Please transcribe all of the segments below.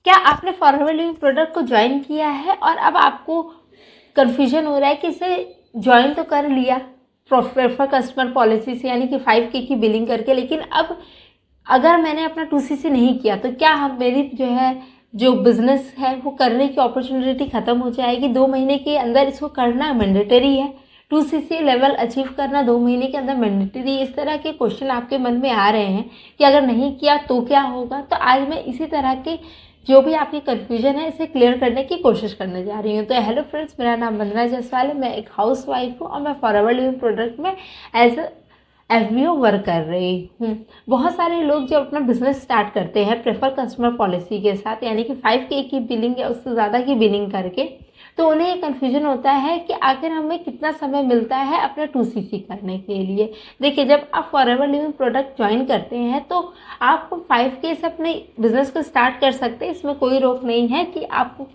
क्या आपने forever living product को ज्वाइन किया है और अब आपको कन्फ्यूजन हो रहा है कि इसे ज्वाइन तो कर लिया प्रेफर कस्टमर पॉलिसी से, यानी कि 5K की बिलिंग करके, लेकिन अब अगर मैंने अपना 2CC नहीं किया तो क्या हम मेरी जो बिजनेस है वो करने की अपॉर्चुनिटी खत्म हो जाएगी। 2 महीने के अंदर इसको करना मैंडेटरी है। 2CC लेवल अचीव करना 2 महीने के अंदर मैंडेटरी। इस तरह के क्वेश्चन आपके मन में आ रहे हैं कि अगर नहीं किया तो क्या होगा। तो आज मैं इसी तरह के जो भी आपकी कन्फ्यूजन है इसे क्लियर करने की कोशिश करने जा रही हूँ। तो हेलो फ्रेंड्स, मेरा नाम वंदना जायसवाल है। मैं एक हाउस वाइफ हूँ और मैं फॉरएवर लिविंग प्रोडक्ट में एज FBO वर्क कर रही हूँ। बहुत सारे लोग जब अपना बिजनेस स्टार्ट करते हैं प्रेफर कस्टमर पॉलिसी के साथ, यानी कि 5K की बिलिंग या उससे ज़्यादा की बिलिंग करके, तो उन्हें ये कन्फ्यूजन होता है कि आखिर हमें कितना समय मिलता है अपना 2CC करने के लिए। देखिए, जब आप फॉरएवर लिविंग प्रोडक्ट ज्वाइन करते हैं तो आप 5K से अपने बिजनेस को स्टार्ट कर सकते हैं। इसमें कोई रोक नहीं है कि आपको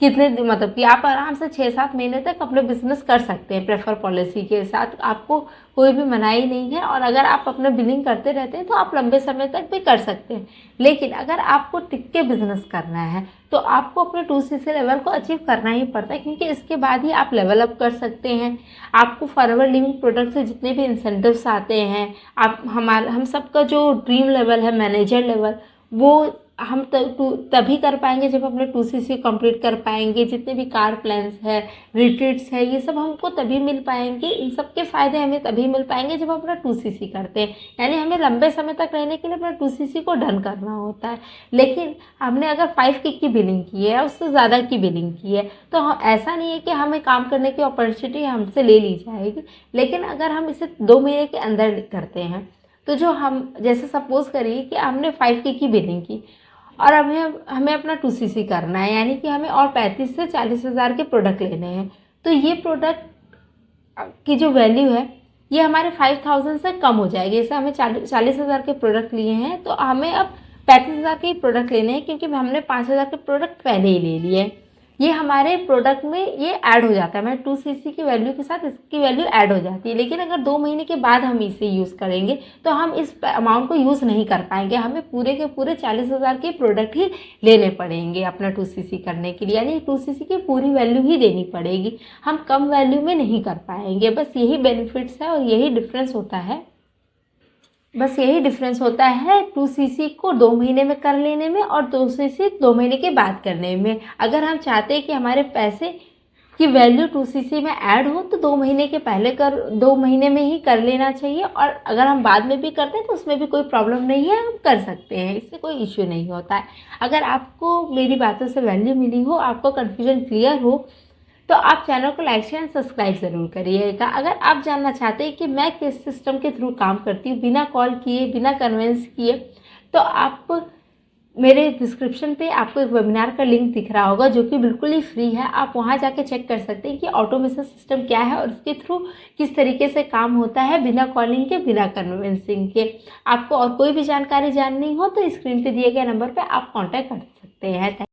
कितने मतलब कि आप आराम से 6-7 महीने तक अपने बिजनेस कर सकते हैं प्रेफर पॉलिसी के साथ। आपको कोई भी मनाही नहीं है और अगर आप अपना बिलिंग करते रहते हैं तो आप लंबे समय तक भी कर सकते हैं। लेकिन अगर आपको टिक के बिजनेस करना है तो आपको अपने 2CC लेवल को अचीव करना ही पड़ता है, क्योंकि इसके बाद ही आप लेवल अप कर सकते हैं। आपको फॉरएवर लिविंग प्रोडक्ट से जितने भी इंसेंटिव्स आते हैं, आप हम सबका जो ड्रीम लेवल है मैनेजर लेवल, वो हम तभी कर पाएंगे जब अपने 2CC कंप्लीट कर पाएंगे। जितने भी कार प्लान्स है, रिट्रीट्स है, ये सब हमको तभी मिल पाएंगे। इन सब के फ़ायदे हमें तभी मिल पाएंगे जब अपना 2CC करते हैं। यानी हमें लंबे समय तक रहने के लिए अपना 2CC को डन करना होता है। लेकिन हमने अगर 5K की बिलिंग की है, उससे ज़्यादा की बिलिंग की है, तो ऐसा नहीं है कि हमें काम करने की अपॉर्चुनिटी हमसे ले ली जाएगी। लेकिन अगर हम इसे 2 महीने के अंदर करते हैं तो जो हम जैसे सपोज करिए कि हमने 5K की बिलिंग की और हमें अपना 2CC करना है, यानी कि हमें और 35 से 40 हज़ार के प्रोडक्ट लेने हैं। तो ये प्रोडक्ट की जो वैल्यू है ये हमारे 5000 से कम हो जाएगी। जैसे हमें 40 हज़ार के प्रोडक्ट लिए हैं तो हमें अब 35 हज़ार के प्रोडक्ट लेने हैं, क्योंकि हमने 5 हज़ार के प्रोडक्ट पहले ही ले लिए। ये हमारे प्रोडक्ट में ये ऐड हो जाता है, हमारे 2CC की वैल्यू के साथ इसकी वैल्यू ऐड हो जाती है। लेकिन अगर 2 महीने के बाद हम इसे यूज़ करेंगे तो हम इस अमाउंट को यूज़ नहीं कर पाएंगे। हमें पूरे के पूरे 40 हज़ार के प्रोडक्ट ही लेने पड़ेंगे अपना 2CC करने के लिए, यानी 2CC की पूरी वैल्यू ही देनी पड़ेगी। हम कम वैल्यू में नहीं कर पाएंगे। बस यही बेनिफिट्स है और यही डिफरेंस होता है। 2CC को 2 महीने में कर लेने में और 2CC 2 महीने के बाद करने में। अगर हम चाहते हैं कि हमारे पैसे की वैल्यू 2CC में ऐड हो तो 2 महीने में ही कर लेना चाहिए। और अगर हम बाद में भी करते हैं तो उसमें भी कोई प्रॉब्लम नहीं है, हम कर सकते हैं, इससे कोई इश्यू नहीं होता है। अगर आपको मेरी बातों से वैल्यू मिली हो, आपको कन्फ्यूजन क्लियर हो, तो आप चैनल को लाइक शेयर एंड सब्सक्राइब ज़रूर करिएगा। अगर आप जानना चाहते हैं कि मैं किस सिस्टम के थ्रू काम करती हूँ बिना कॉल किए, बिना कन्वेंस किए, तो आप मेरे डिस्क्रिप्शन पे आपको एक वेबिनार का लिंक दिख रहा होगा जो कि बिल्कुल ही फ्री है। आप वहाँ जाके चेक कर सकते हैं कि ऑटोमेशन सिस्टम क्या है और उसके थ्रू किस तरीके से काम होता है बिना कॉलिंग के, बिना कन्वेंसिंग के। आपको और कोई भी जानकारी जाननी हो तो स्क्रीन पे दिए गए नंबर पर आप कॉन्टैक्ट कर सकते हैं।